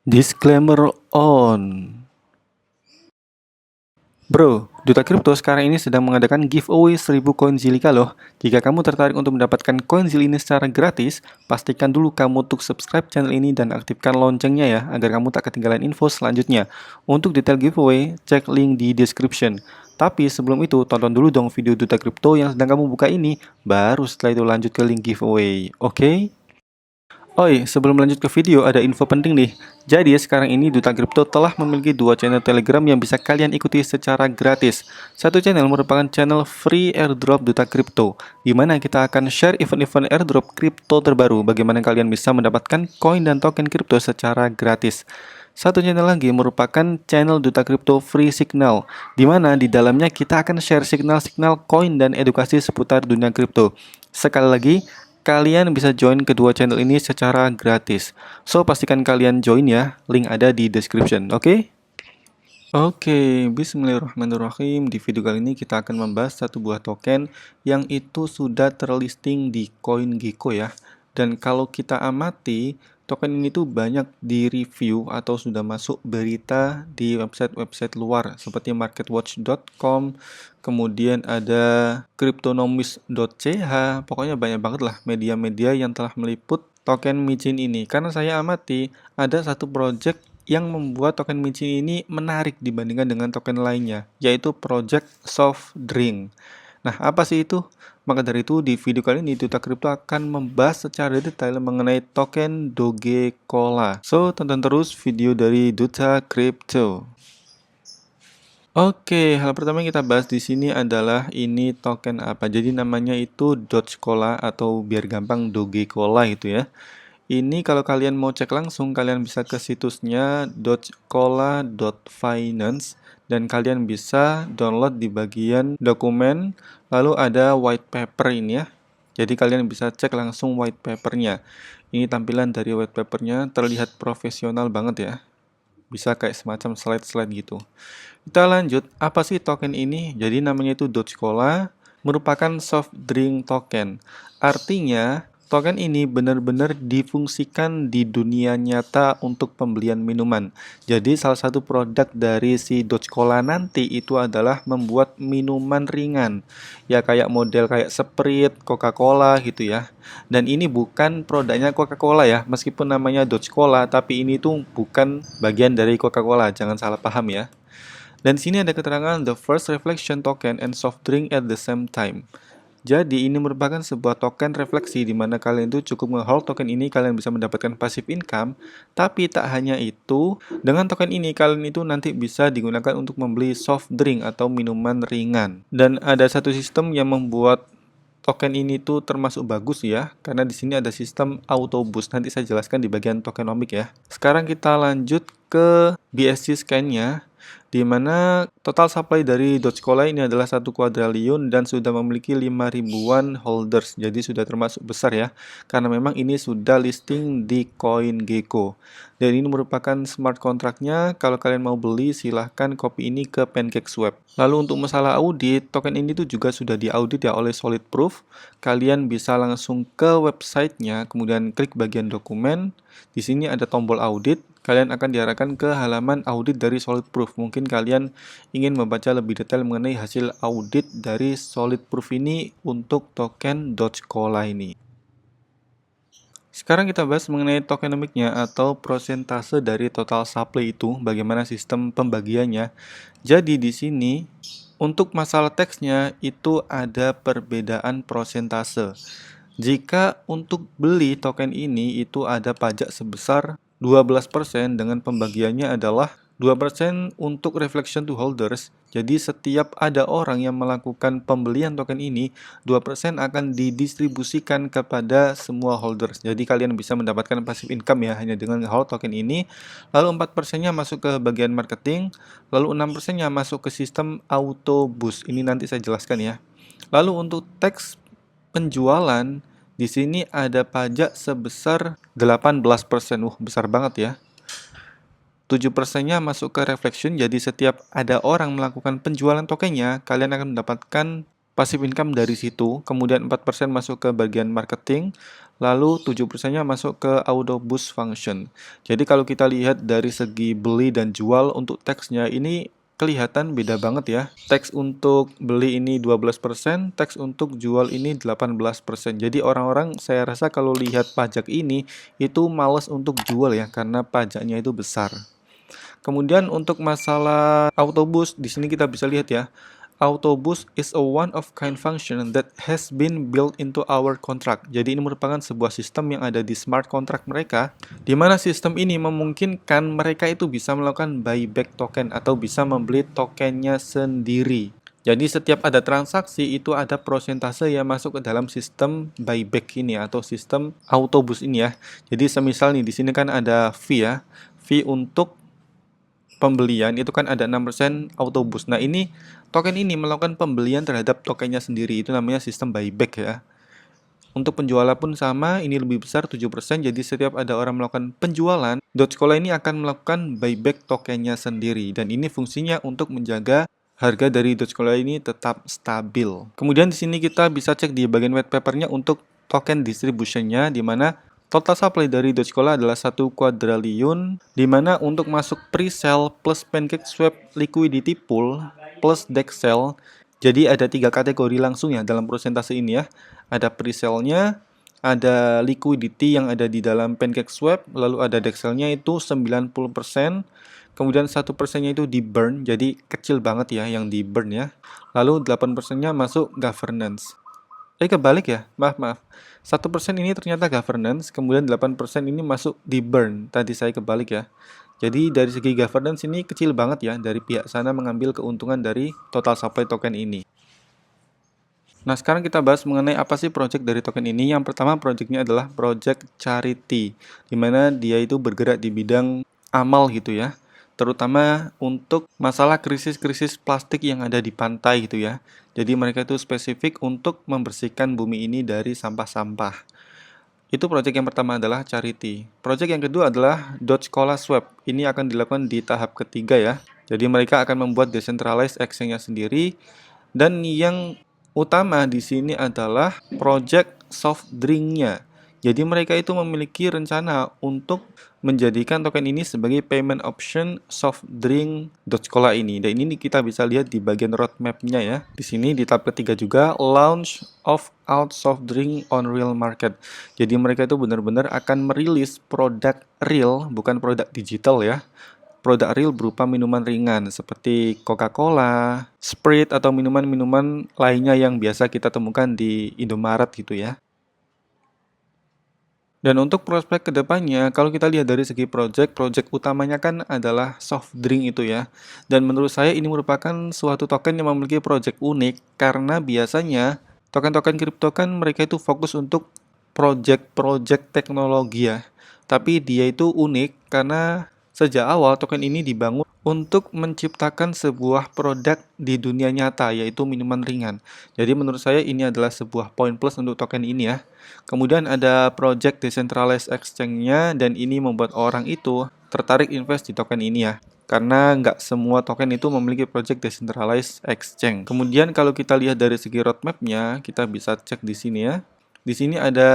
Disclaimer on. Bro, Duta Kripto sekarang ini sedang mengadakan giveaway 1000 koin Zilliqa loh. Jika kamu tertarik untuk mendapatkan koin Zil ini secara gratis, pastikan dulu kamu untuk subscribe channel ini dan aktifkan loncengnya ya, agar kamu tak ketinggalan info selanjutnya. Untuk detail giveaway, cek link di description. Tapi sebelum itu, tonton dulu dong video Duta Kripto yang sedang kamu buka ini, baru setelah itu lanjut ke link giveaway, oke? Oi, sebelum lanjut ke video, ada info penting nih. Jadi, sekarang ini Duta Kripto telah memiliki 2 channel Telegram yang bisa kalian ikuti secara gratis. Satu channel merupakan channel free airdrop Duta Kripto, di mana kita akan share event-event airdrop kripto terbaru, bagaimana kalian bisa mendapatkan koin dan token kripto secara gratis. Satu channel lagi merupakan channel Duta Kripto Free Signal, di mana di dalamnya kita akan share signal-signal koin dan edukasi seputar dunia kripto. Sekali lagi, kalian bisa join kedua channel ini secara gratis. So, pastikan kalian join ya. Link ada di description, oke? Oke, bismillahirrahmanirrahim. Di video kali ini kita akan membahas satu buah token yang itu sudah terlisting di CoinGecko ya. Dan kalau kita amati, token ini tuh banyak di-review atau sudah masuk berita di website-website luar seperti marketwatch.com, kemudian ada cryptonomies.ch, pokoknya banyak banget lah media-media yang telah meliput token micin ini. Karena saya amati, ada satu project yang membuat token micin ini menarik dibandingkan dengan token lainnya, yaitu project Soft Drink. Nah, apa sih itu? Maka dari itu, di video kali ini Duta Kripto akan membahas secara detail mengenai token Dogecoin. So, tonton terus video dari Duta Kripto. Oke, hal pertama yang kita bahas di sini adalah ini token apa. Jadi namanya itu Dogecoin atau biar gampang Dogecoin gitu ya. Ini kalau kalian mau cek langsung, kalian bisa ke situsnya dogecoin.finance dan kalian bisa download di bagian dokumen, lalu ada white paper ini ya. Jadi kalian bisa cek langsung white papernya. Ini tampilan dari white papernya terlihat profesional banget ya. Bisa kayak semacam slide-slide gitu. Kita lanjut, apa sih token ini? Jadi namanya itu Dogecoin, merupakan soft drink token. Artinya, token ini benar-benar difungsikan di dunia nyata untuk pembelian minuman. Jadi salah satu produk dari si Dogecoin nanti itu adalah membuat minuman ringan. Ya kayak model kayak Sprite, Coca-Cola gitu ya. Dan ini bukan produknya Coca-Cola ya, meskipun namanya Dogecoin, tapi ini tuh bukan bagian dari Coca-Cola, jangan salah paham ya. Dan sini ada keterangan the first reflection token and soft drink at the same time. Jadi ini merupakan sebuah token refleksi di mana kalian itu cukup nge-hold token ini kalian bisa mendapatkan passive income. Tapi tak hanya itu, dengan token ini kalian itu nanti bisa digunakan untuk membeli soft drink atau minuman ringan. Dan ada satu sistem yang membuat token ini tuh termasuk bagus ya, karena di sini ada sistem auto boost. Nanti saya jelaskan di bagian tokenomic ya. Sekarang kita lanjut ke BSC scan-nya, di mana total supply dari Dogecoin ini adalah 1 kuadriliun dan sudah memiliki 5 ribuan holders. Jadi sudah termasuk besar ya, karena memang ini sudah listing di CoinGecko. Dan ini merupakan smart contract-nya. Kalau kalian mau beli, silahkan copy ini ke PancakeSwap. Lalu untuk masalah audit, token ini tuh juga sudah diaudit ya oleh Solid Proof. Kalian bisa langsung ke websitenya, kemudian klik bagian dokumen. Di sini ada tombol audit. Kalian akan diarahkan ke halaman audit dari Solid Proof. Mungkin kalian ingin membaca lebih detail mengenai hasil audit dari Solid Proof ini untuk token Dogecoin ini. Sekarang kita bahas mengenai tokenomicnya atau persentase dari total supply itu, bagaimana sistem pembagiannya. Jadi di sini untuk masalah teksnya itu ada perbedaan persentase. Jika untuk beli token ini itu ada pajak sebesar 12% dengan pembagiannya adalah 2% untuk reflection to holders. Jadi setiap ada orang yang melakukan pembelian token ini, 2% akan didistribusikan kepada semua holders. Jadi kalian bisa mendapatkan passive income ya hanya dengan hold token ini. Lalu 4%-nya masuk ke bagian marketing, lalu 6%-nya masuk ke sistem auto boost. Ini nanti saya jelaskan ya. Lalu untuk teks penjualan, di sini ada pajak sebesar 18%. Besar banget ya. 7%-nya masuk ke reflection, jadi setiap ada orang melakukan penjualan tokennya, kalian akan mendapatkan passive income dari situ, kemudian 4% masuk ke bagian marketing, lalu 7%-nya masuk ke auto boost function. Jadi kalau kita lihat dari segi beli dan jual untuk teksnya ini kelihatan beda banget ya. Teks untuk beli ini 12%, teks untuk jual ini 18%. Jadi orang-orang saya rasa kalau lihat pajak ini itu males untuk jual ya karena pajaknya itu besar. Kemudian untuk masalah autobus, di sini kita bisa lihat ya. Autobus is a one-of-kind function that has been built into our contract. Jadi ini merupakan sebuah sistem yang ada di smart contract mereka, di mana sistem ini memungkinkan mereka itu bisa melakukan buyback token atau bisa membeli tokennya sendiri. Jadi setiap ada transaksi itu ada persentase yang masuk ke dalam sistem buyback ini atau sistem autobus ini ya. Jadi semisal nih di sini kan ada fee ya. Fee untuk pembelian itu kan ada 6% autobus. Nah, ini token ini melakukan pembelian terhadap tokennya sendiri. Itu namanya sistem buyback ya. Untuk penjualan pun sama, ini lebih besar 7%. Jadi setiap ada orang melakukan penjualan, Dogecoin ini akan melakukan buyback tokennya sendiri. Dan ini fungsinya untuk menjaga harga dari Dogecoin ini tetap stabil. Kemudian di sini kita bisa cek di bagian white papernya untuk token distributionnya, di mana total supply dari Dogecoin adalah 1 quadrillion, di mana untuk masuk pre-sale plus PancakeSwap liquidity pool plus DEX sale, jadi ada 3 kategori langsung ya dalam persentase ini ya. Ada pre-sale-nya, ada liquidity yang ada di dalam PancakeSwap, lalu ada DEX sale-nya itu 90%, kemudian 1%-nya itu di burn, jadi kecil banget ya yang di burn ya. Lalu 8%-nya masuk governance. Kebalik ya, maaf. 1% ini ternyata governance, kemudian 8% ini masuk di burn. Tadi saya kebalik ya. Jadi dari segi governance ini kecil banget ya, dari pihak sana mengambil keuntungan dari total supply token ini. Nah, sekarang kita bahas mengenai apa sih project dari token ini. Yang pertama, projectnya adalah project charity, di mana dia itu bergerak di bidang amal gitu ya. Terutama untuk masalah krisis-krisis plastik yang ada di pantai gitu ya. Jadi mereka itu spesifik untuk membersihkan bumi ini dari sampah-sampah. Itu project yang pertama adalah charity. Project yang kedua adalah Dogecoin Swap. Ini akan dilakukan di tahap ketiga ya. Jadi mereka akan membuat decentralized exchange-nya sendiri. Dan yang utama di sini adalah project soft drink-nya. Jadi mereka itu memiliki rencana untuk menjadikan token ini sebagai payment option soft drink Dogecoin ini. Dan ini kita bisa lihat di bagian roadmap-nya ya. Di sini di tab ketiga juga launch of out soft drink on real market. Jadi mereka itu benar-benar akan merilis produk real, bukan produk digital ya. Produk real berupa minuman ringan seperti Coca-Cola, Sprite, atau minuman-minuman lainnya yang biasa kita temukan di Indomaret gitu ya. Dan untuk prospek kedepannya, kalau kita lihat dari segi project utamanya kan adalah soft drink itu ya. Dan menurut saya ini merupakan suatu token yang memiliki project unik karena biasanya token-token kripto kan mereka itu fokus untuk project teknologi ya. Tapi dia itu unik karena sejak awal token ini dibangun untuk menciptakan sebuah produk di dunia nyata, yaitu minuman ringan. Jadi menurut saya ini adalah sebuah poin plus untuk token ini ya. Kemudian ada project decentralized exchange-nya, dan ini membuat orang itu tertarik invest di token ini ya. Karena nggak semua token itu memiliki project decentralized exchange. Kemudian kalau kita lihat dari segi roadmap-nya, kita bisa cek di sini ya. Di sini ada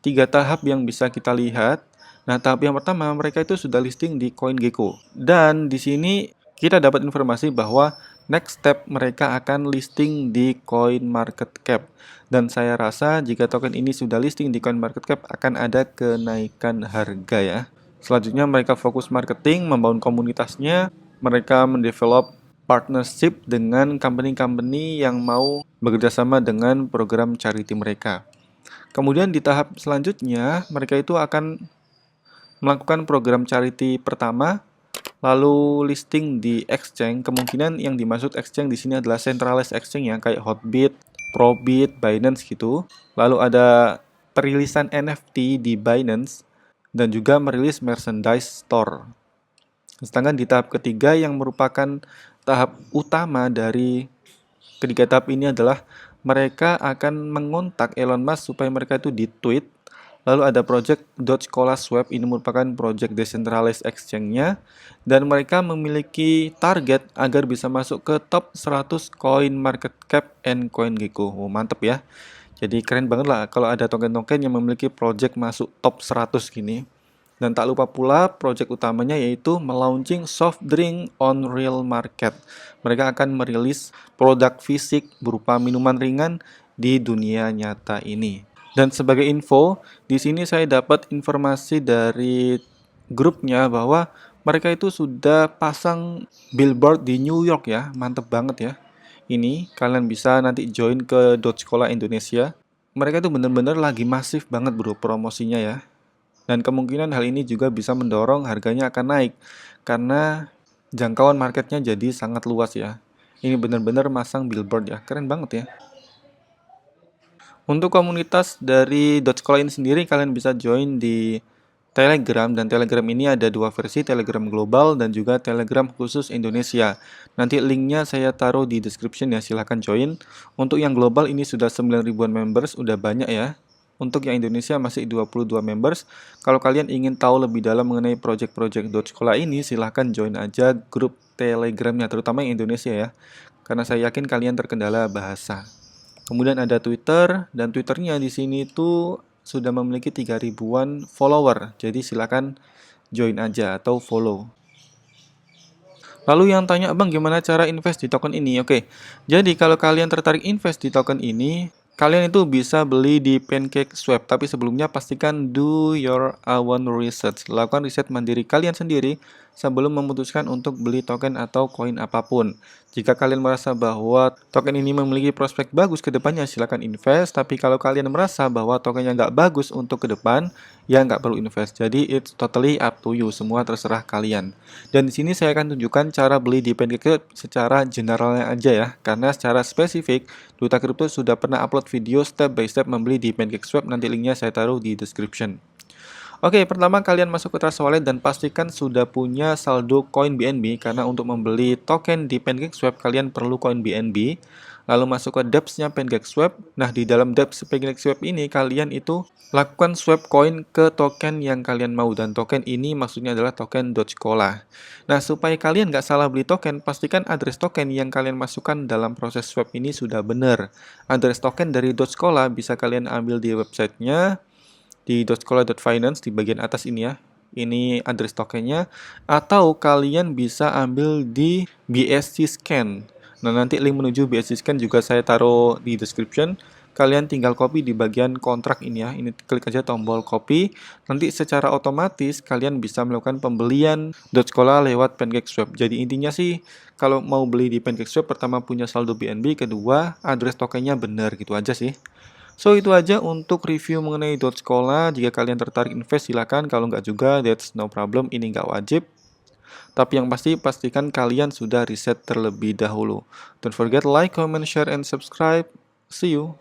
3 tahap yang bisa kita lihat. Nah, tahap yang pertama mereka itu sudah listing di CoinGecko. Dan di sini kita dapat informasi bahwa next step mereka akan listing di CoinMarketCap. Dan saya rasa jika token ini sudah listing di CoinMarketCap akan ada kenaikan harga ya. Selanjutnya mereka fokus marketing, membangun komunitasnya, mereka mendevelop partnership dengan company-company yang mau bekerjasama dengan program charity mereka. Kemudian di tahap selanjutnya mereka itu akan melakukan program charity pertama, lalu listing di exchange. Kemungkinan yang dimaksud exchange di sini adalah centralized exchange ya, kayak Hotbit, Probit, Binance gitu. Lalu ada perilisan NFT di Binance dan juga merilis merchandise store. Sedangkan di tahap ketiga yang merupakan tahap utama dari ketiga tahap ini adalah mereka akan mengontak Elon Musk supaya mereka itu di-tweet, Lalu ada project Dogecoin Swap, ini merupakan project decentralized exchange-nya, dan mereka memiliki target agar bisa masuk ke top 100 coin market cap and CoinGecko. Oh, mantep ya. Jadi keren banget lah kalau ada token-token yang memiliki project masuk top 100 gini. Dan tak lupa pula project utamanya yaitu melaunching soft drink on real market. Mereka akan merilis produk fisik berupa minuman ringan di dunia nyata ini. Dan sebagai info, di sini saya dapat informasi dari grupnya bahwa mereka itu sudah pasang billboard di New York ya. Mantep banget ya. Ini kalian bisa nanti join ke Dogecoin Indonesia. Mereka itu bener-bener lagi masif banget bro promosinya ya. Dan kemungkinan hal ini juga bisa mendorong harganya akan naik karena jangkauan marketnya jadi sangat luas ya. Ini benar-benar masang billboard ya, keren banget ya. Untuk komunitas dari Dogecoin sendiri kalian bisa join di Telegram, dan Telegram ini ada dua versi, Telegram global dan juga Telegram khusus Indonesia. Nanti linknya saya taruh di description ya, silahkan join. Untuk yang global ini sudah 9 ribuan members, udah banyak ya. Untuk yang Indonesia masih 22 members. Kalau kalian ingin tahu lebih dalam mengenai project-project Dogecoin ini, silahkan join aja grup Telegramnya, terutama yang Indonesia ya. Karena saya yakin kalian terkendala bahasa. Kemudian ada Twitter, dan Twitternya di sini tuh sudah memiliki 3 ribuan follower. Jadi silakan join aja atau follow. Lalu yang tanya, Bang, gimana cara invest di token ini? Oke, jadi kalau kalian tertarik invest di token ini, kalian itu bisa beli di PancakeSwap, tapi sebelumnya pastikan do your own research. Lakukan riset mandiri kalian sendiri sebelum memutuskan untuk beli token atau koin apapun. Jika kalian merasa bahwa token ini memiliki prospek bagus ke depannya, silakan invest. Tapi kalau kalian merasa bahwa tokennya nggak bagus untuk ke depan, ya nggak perlu invest. Jadi it's totally up to you, semua terserah kalian. Dan di sini saya akan tunjukkan cara beli di PancakeSwap secara generalnya aja ya, karena secara spesifik Duta Crypto sudah pernah upload video step by step membeli di PancakeSwap, nanti linknya saya taruh di description. Oke, pertama kalian masuk ke Trust Wallet dan pastikan sudah punya saldo koin BNB, karena untuk membeli token di PancakeSwap kalian perlu koin BNB. Lalu masuk ke dApps-nya PancakeSwap. Nah, di dalam dApps PancakeSwap ini kalian itu lakukan swap koin ke token yang kalian mau, dan token ini maksudnya adalah token Dogecoin. Nah, supaya kalian nggak salah beli token, pastikan address token yang kalian masukkan dalam proses swap ini sudah benar. Address token dari Dogecoin bisa kalian ambil di websitenya, di dogecoin.finance di bagian atas ini ya. Ini address tokennya, atau kalian bisa ambil di BSC Scan. Nah, nanti link menuju BSC Scan juga saya taruh di description. Kalian tinggal copy di bagian kontrak ini ya. Ini klik aja tombol copy. Nanti secara otomatis kalian bisa melakukan pembelian Dogecoin lewat PancakeSwap. Jadi intinya sih kalau mau beli di PancakeSwap, pertama punya saldo BNB, kedua address tokennya benar, gitu aja sih. So itu aja untuk review mengenai Dogecoin. Jika kalian tertarik invest silakan, kalau nggak juga that's no problem, ini nggak wajib. Tapi yang pasti pastikan kalian sudah riset terlebih dahulu. Don't forget like, comment, share, and subscribe. See you.